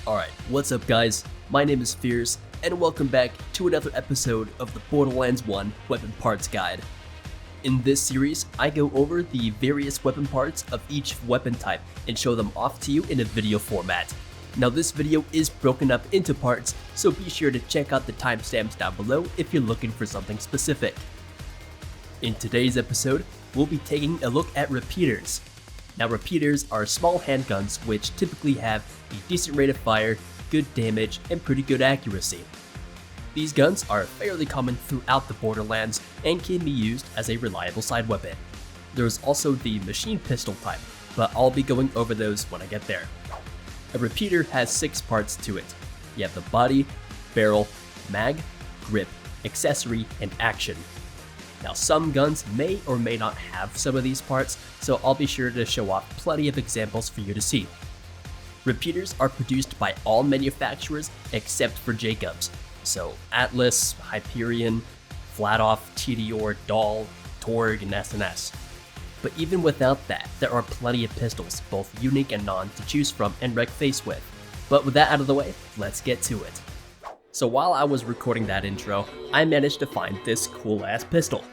Alright, what's up guys? My name is Fierce, and welcome back to another episode of the Borderlands 1 Weapon Parts Guide. In this series, I go over the various weapon parts of each weapon type and show them off to you in a video format. Now this video is broken up into parts, so be sure to check out the timestamps down below if you're looking for something specific. In today's episode, we'll be taking a look at repeaters. Now repeaters are small handguns which typically have a decent rate of fire, good damage, and pretty good accuracy. These guns are fairly common throughout the Borderlands and can be used as a reliable side weapon. There's also the machine pistol type, but I'll be going over those when I get there. A repeater has 6 parts to it. You have the body, barrel, mag, grip, accessory, and action. Now some guns may or may not have some of these parts, so I'll be sure to show off plenty of examples for you to see. Repeaters are produced by all manufacturers except for Jacobs, so Atlas, Hyperion, Flatoff, TDR, Dahl, Torg, and S&S. But even without that, there are plenty of pistols, both unique and non, to choose from and wreck face with. But with that out of the way, let's get to it. So while I was recording that intro, I managed to find this cool ass pistol.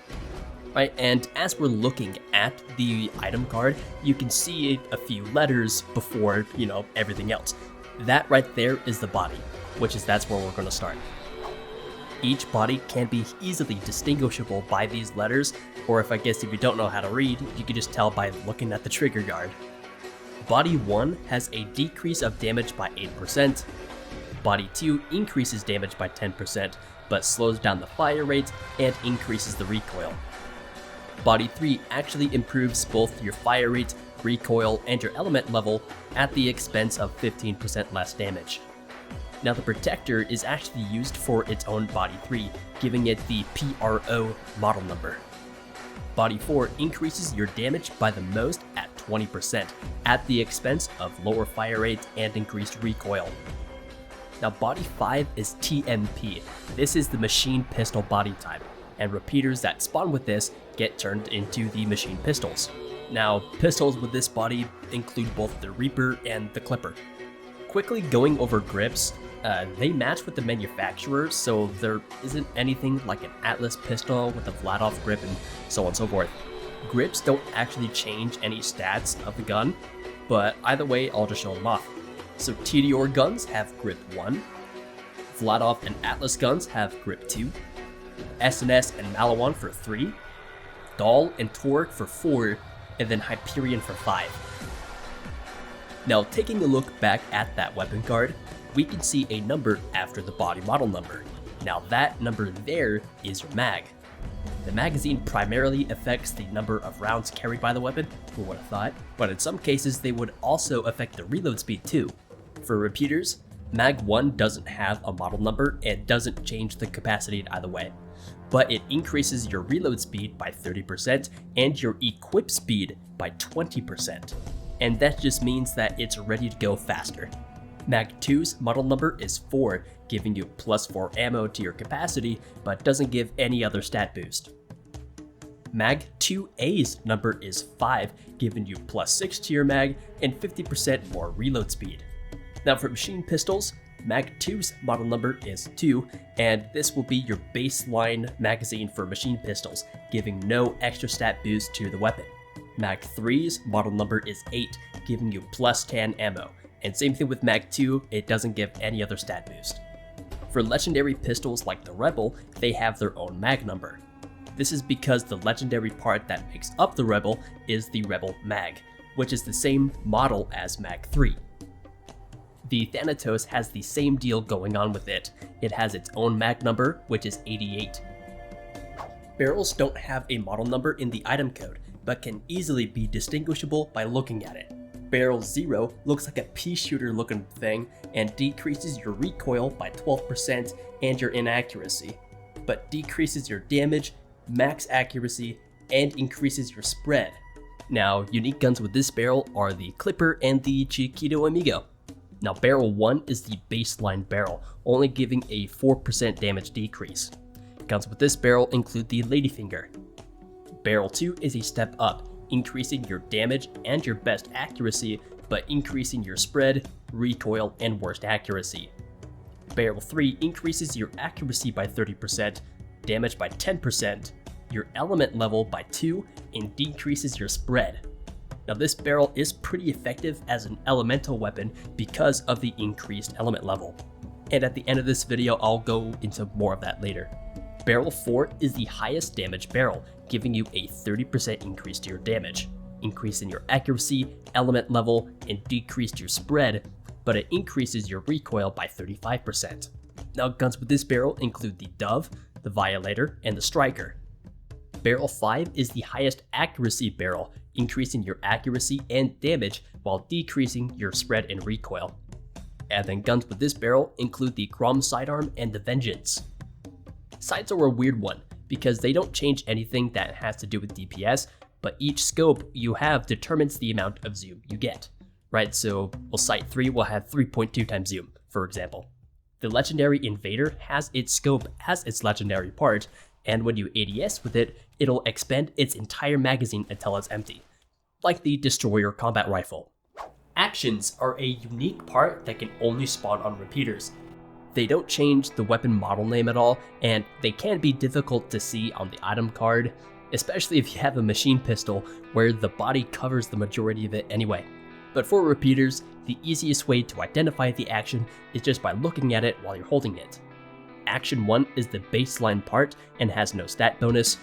Right, and as we're looking at the item card, you can see a few letters before, everything else. That right there is the body, that's where we're going to start. Each body can be easily distinguishable by these letters, or if you don't know how to read, you can just tell by looking at the trigger guard. Body 1 has a decrease of damage by 8%. Body 2 increases damage by 10%, but slows down the fire rate and increases the recoil. Body 3 actually improves both your fire rate, recoil, and your element level at the expense of 15% less damage. Now the protector is actually used for its own Body 3, giving it the PRO model number. Body 4 increases your damage by the most at 20%, at the expense of lower fire rate and increased recoil. Now Body 5 is TMP. This is the machine pistol body type, and repeaters that spawn with this get turned into the machine pistols. Now pistols with this body include both the Reaper and the Clipper. Quickly going over grips, they match with the manufacturer, so there isn't anything like an Atlas pistol with a Flatoff grip and so on and so forth. Grips don't actually change any stats of the gun, but either way I'll just show them off. So TDR guns have grip 1, Flatoff and Atlas guns have grip 2, S&S and Malawan for 3, Dahl and Torg for 4, and then Hyperion for 5. Now taking a look back at that weapon card, we can see a number after the body model number. Now that number there is your mag. The magazine primarily affects the number of rounds carried by the weapon, who would have thought, but in some cases they would also affect the reload speed too. For repeaters, Mag 1 doesn't have a model number and doesn't change the capacity in either way, but it increases your reload speed by 30% and your equip speed by 20%, and that just means that it's ready to go faster. Mag 2's model number is 4, giving you plus 4 ammo to your capacity, but doesn't give any other stat boost. Mag 2A's number is 5, giving you plus 6 to your mag and 50% more reload speed. Now for machine pistols, Mag 2's model number is 2, and this will be your baseline magazine for machine pistols, giving no extra stat boost to the weapon. Mag 3's model number is 8, giving you plus 10 ammo, and same thing with Mag 2, it doesn't give any other stat boost. For legendary pistols like the Rebel, they have their own mag number. This is because the legendary part that makes up the Rebel is the Rebel mag, which is the same model as Mag 3. The Thanatos has the same deal going on with it. It has its own mag number, which is 88. Barrels don't have a model number in the item code, but can easily be distinguishable by looking at it. Barrel 0 looks like a pea shooter looking thing and decreases your recoil by 12% and your inaccuracy, but decreases your damage, max accuracy, and increases your spread. Now, unique guns with this barrel are the Clipper and the Chiquito Amigo. Now barrel 1 is the baseline barrel, only giving a 4% damage decrease. Guns with this barrel include the Ladyfinger. Barrel 2 is a step up, increasing your damage and your best accuracy, but increasing your spread, recoil, and worst accuracy. Barrel 3 increases your accuracy by 30%, damage by 10%, your element level by 2, and decreases your spread. Now this barrel is pretty effective as an elemental weapon because of the increased element level. And at the end of this video, I'll go into more of that later. Barrel 4 is the highest damage barrel, giving you a 30% increase to your damage, increase in your accuracy, element level, and decreased your spread, but it increases your recoil by 35%. Now guns with this barrel include the Dove, the Violator, and the Striker. Barrel 5 is the highest accuracy barrel, increasing your accuracy and damage while decreasing your spread and recoil. And then guns with this barrel include the Grom Sidearm and the Vengeance. Sights are a weird one because they don't change anything that has to do with DPS, but each scope you have determines the amount of zoom you get, right? So sight 3 will have 3.2 times zoom, for example. The Legendary Invader has its scope as its legendary part, and when you ADS with it, it'll expend its entire magazine until it's empty, like the Destroyer Combat Rifle. Actions are a unique part that can only spawn on repeaters. They don't change the weapon model name at all, and they can be difficult to see on the item card, especially if you have a machine pistol where the body covers the majority of it anyway. But for repeaters, the easiest way to identify the action is just by looking at it while you're holding it. Action 1 is the baseline part and has no stat bonus.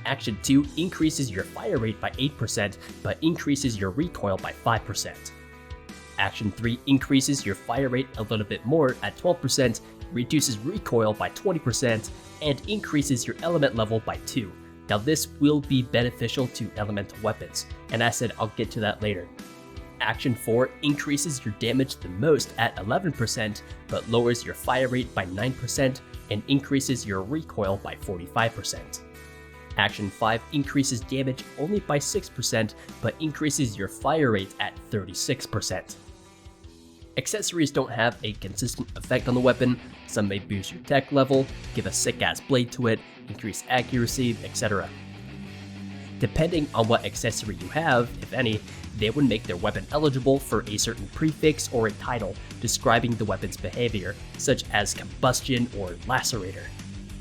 Action 2 increases your fire rate by 8%, but increases your recoil by 5%. Action 3 increases your fire rate a little bit more at 12%, reduces recoil by 20%, and increases your element level by 2. Now this will be beneficial to elemental weapons, and as I said, I'll get to that later. Action 4 increases your damage the most at 11%, but lowers your fire rate by 9% and increases your recoil by 45%. Action 5 increases damage only by 6%, but increases your fire rate at 36%. Accessories don't have a consistent effect on the weapon. Some may boost your tech level, give a sick-ass blade to it, increase accuracy, etc. Depending on what accessory you have, if any, they would make their weapon eligible for a certain prefix or a title describing the weapon's behavior, such as combustion or lacerator.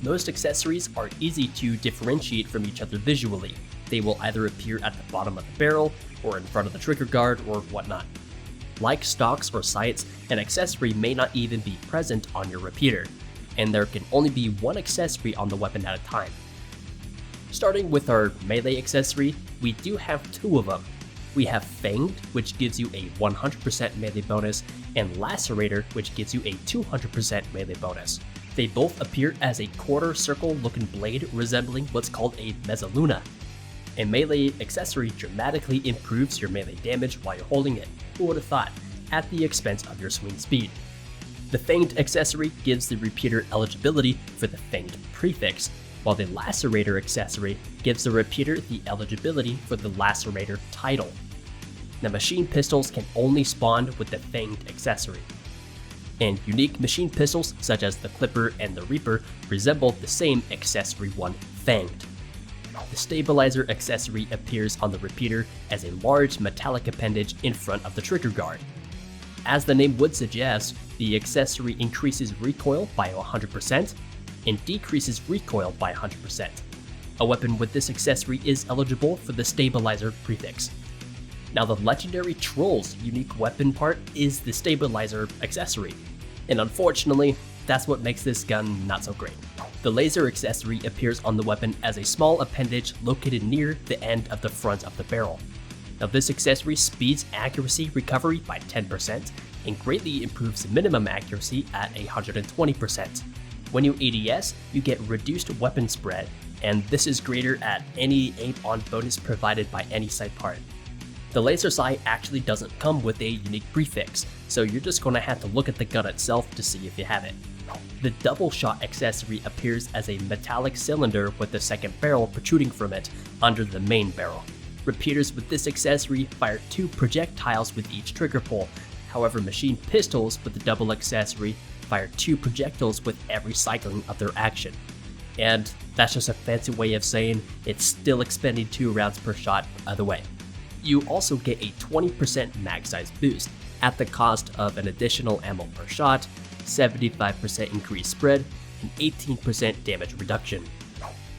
Most accessories are easy to differentiate from each other visually. They will either appear at the bottom of the barrel, or in front of the trigger guard, or whatnot. Like stocks or sights, an accessory may not even be present on your repeater, and there can only be one accessory on the weapon at a time. Starting with our melee accessory, we do have two of them. We have Fanged, which gives you a 100% melee bonus, and Lacerator, which gives you a 200% melee bonus. They both appear as a quarter circle looking blade resembling what's called a mezzaluna. A melee accessory dramatically improves your melee damage while you're holding it, who would have thought, at the expense of your swing speed. The Fanged accessory gives the repeater eligibility for the Fanged prefix, while the Lacerator accessory gives the repeater the eligibility for the Lacerator title. Now machine pistols can only spawn with the Fanged accessory, and unique machine pistols such as the Clipper and the Reaper resemble the same accessory one, Fanged. The Stabilizer accessory appears on the repeater as a large metallic appendage in front of the trigger guard. As the name would suggest, the accessory increases recoil by 100% and decreases recoil by 100%. A weapon with this accessory is eligible for the Stabilizer prefix. Now the legendary Troll's unique weapon part is the Stabilizer accessory, and unfortunately, that's what makes this gun not so great. The Laser accessory appears on the weapon as a small appendage located near the end of the front of the barrel. Now this accessory speeds accuracy recovery by 10% and greatly improves minimum accuracy at 120%. When you ADS, you get reduced weapon spread, and this is greater at any aim-on bonus provided by any sight part. The laser sight actually doesn't come with a unique prefix, so you're just going to have to look at the gun itself to see if you have it. The double shot accessory appears as a metallic cylinder with the second barrel protruding from it under the main barrel. Repeaters with this accessory fire 2 projectiles with each trigger pull. However, machine pistols with the double accessory fire 2 projectiles with every cycling of their action. And that's just a fancy way of saying it's still expending 2 rounds per shot either way. You also get a 20% mag size boost, at the cost of an additional ammo per shot, 75% increased spread, and 18% damage reduction.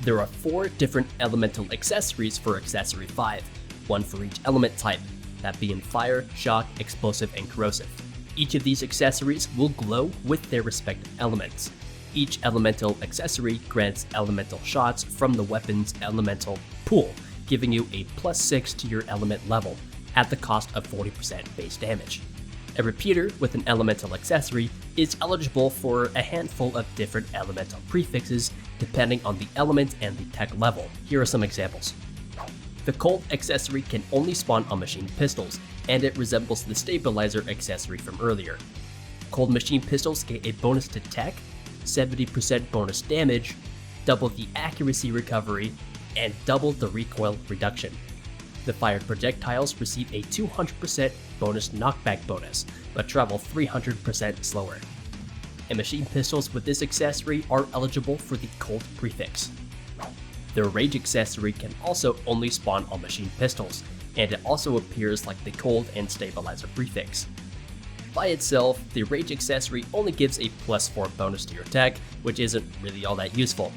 There are 4 different elemental accessories for Accessory 5, one for each element type, that being fire, shock, explosive, and corrosive. Each of these accessories will glow with their respective elements. Each elemental accessory grants elemental shots from the weapon's elemental pool, giving you a +6 to your element level, at the cost of 40% base damage. A repeater with an elemental accessory is eligible for a handful of different elemental prefixes depending on the element and the tech level. Here are some examples. The cold accessory can only spawn on machine pistols, and it resembles the stabilizer accessory from earlier. Cold machine pistols get a bonus to tech, 70% bonus damage, double the accuracy recovery, and double the recoil reduction. The fired projectiles receive a 200% bonus knockback bonus, but travel 300% slower. And machine pistols with this accessory are eligible for the cold prefix. The rage accessory can also only spawn on machine pistols, and it also appears like the cold and stabilizer prefix. By itself, the rage accessory only gives a +4 bonus to your attack, which isn't really all that useful.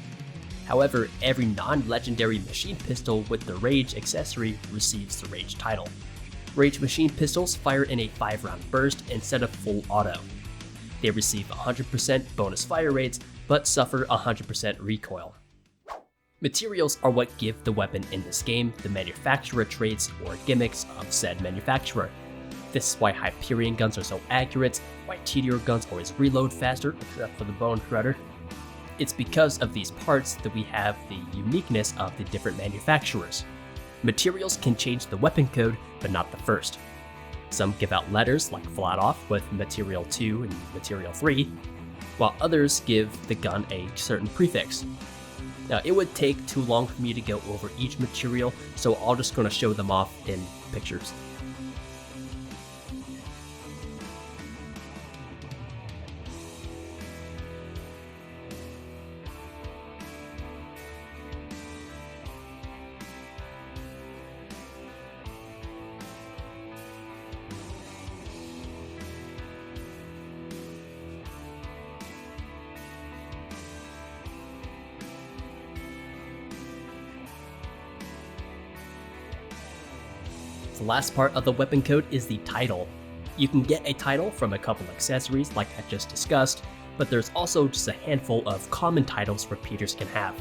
However, every non-legendary machine pistol with the Rage accessory receives the Rage title. Rage machine pistols fire in a 5-round burst instead of full auto. They receive 100% bonus fire rates, but suffer 100% recoil. Materials are what give the weapon in this game the manufacturer traits or gimmicks of said manufacturer. This is why Hyperion guns are so accurate, why Meteor guns always reload faster, except for the Bone Shredder. It's because of these parts that we have the uniqueness of the different manufacturers. Materials can change the weapon code, but not the first. Some give out letters like Flat Off with Material 2 and Material 3, while others give the gun a certain prefix. Now, it would take too long for me to go over each material, so I'm just going to show them off in pictures. The last part of the weapon code is the title. You can get a title from a couple accessories like I just discussed, but there's also just a handful of common titles repeaters can have.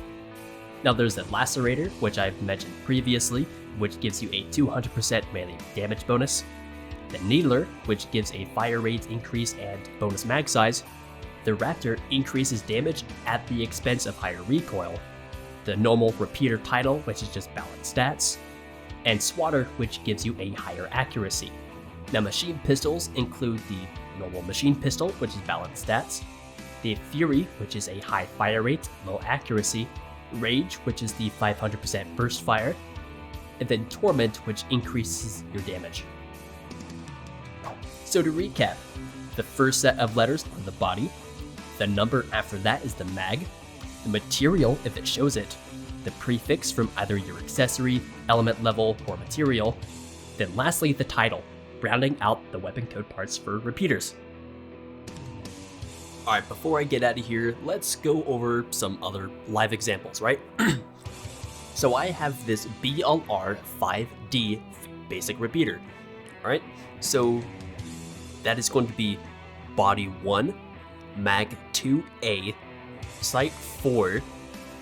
Now there's the Lacerator, which I've mentioned previously, which gives you a 200% melee damage bonus. The Needler, which gives a fire rate increase and bonus mag size. The Raptor increases damage at the expense of higher recoil. The normal repeater title, which is just balanced stats. And Swatter, which gives you a higher accuracy. Now machine pistols include the normal machine pistol, which is balanced stats, the Fury, which is a high fire rate, low accuracy, Rage, which is the 500% burst fire, and then Torment, which increases your damage. So to recap, the first set of letters are the body, the number after that is the mag, the material if it shows it, the prefix from either your accessory, element level, or material, then lastly the title, rounding out the weapon code parts for repeaters. Alright, before I get out of here, let's go over some other live examples, right? So I have this BLR 5D basic repeater, alright? So that is going to be body 1, mag 2A, sight 4,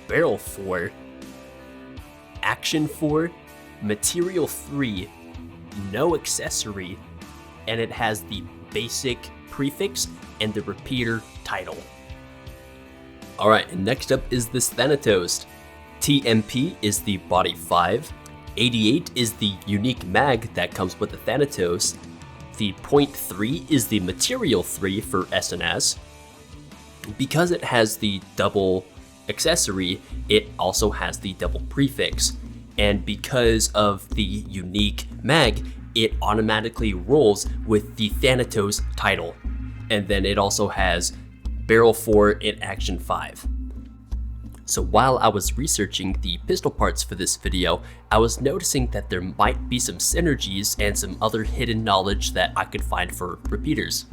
barrel 4, action 4, material 3, no accessory, and it has the basic prefix and the repeater title. Alright, and next up is this Thanatos. TMP is the body 5, 88 is the unique mag that comes with the Thanatos, the .3 is the material 3 for SNS. Because it has the double accessory, it also has the double prefix, and because of the unique mag, it automatically rolls with the Thanatos title, and then it also has barrel 4 in action 5. So while I was researching the pistol parts for this video, I was noticing that there might be some synergies and some other hidden knowledge that I could find for repeaters.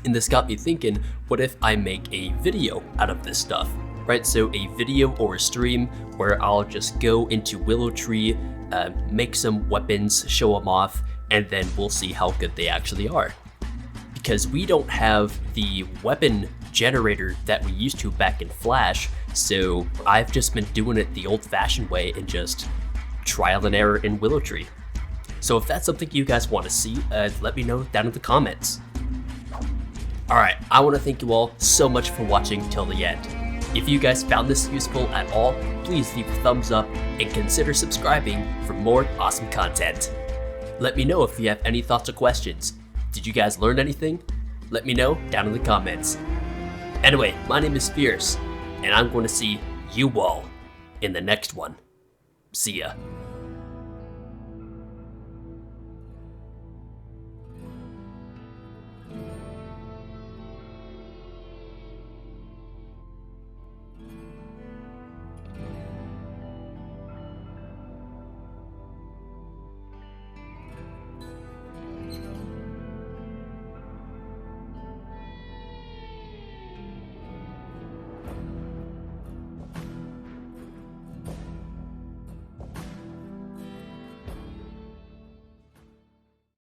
And this got me thinking, what if I make a video out of this stuff? Right, so a video or a stream where I'll just go into Willow Tree, make some weapons, show them off, and then we'll see how good they actually are. Because we don't have the weapon generator that we used to back in Flash, so I've just been doing it the old-fashioned way and just trial and error in Willow Tree. So if that's something you guys want to see, let me know down in the comments. Alright, I want to thank you all so much for watching till the end. If you guys found this useful at all, please leave a thumbs up and consider subscribing for more awesome content. Let me know if you have any thoughts or questions. Did you guys learn anything? Let me know down in the comments. Anyway, my name is Fierce, and I'm going to see you all in the next one. See ya.